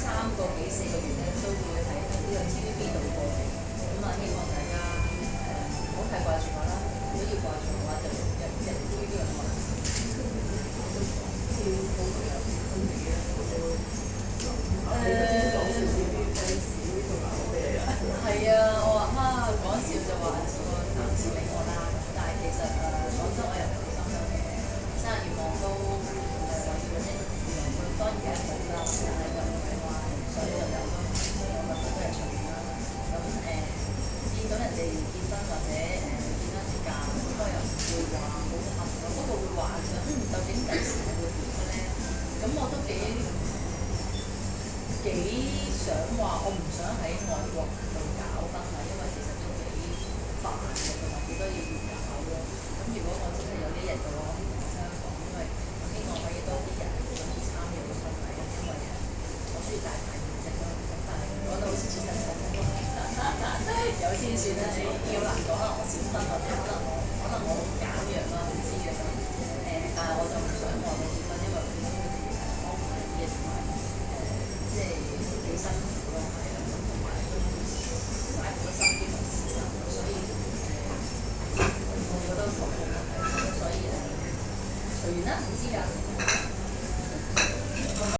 3個幾4個月咧都會喺呢個 TVB 度過嘅。咁啊，希望大家唔好太掛住我啦。如果要掛住我嘅話，就入 TVB 度望啦。係啊，我話講笑就話個男士俾我啦，但係其實講真，我又唔係心嘅。生日願望都話要揾一個願望，當然梗係冇啦，但係就唔係話想就有咯，我覺得都係隨緣啦。咁見到人哋結婚或者見到人哋嫁，應該又唔會話好合咯，不過會幻想究竟第時係會點嘅咧？咁我都幾想話，我唔想喺外國度搞婚禮，因為其實都幾煩嘅，同埋幾多嘢要搞咯。咁如果我真係有呢一日嘅話，我希望香港，因為我希望可以多啲人可以參與到婚禮，因為我中意大排筵席咯。咁但係講到好似切身咁，有先算啦，你好難講啦，我閃婚或者可能我好減弱啦，唔知嘅咁。但係我就唔想外國結婚，因為本身佢哋安排啲嘢同埋即係都幾辛苦咯，係啊，咁同埋都嘥好多心機同時間，所以我覺得服務問題，所以隨緣啦，唔知㗎。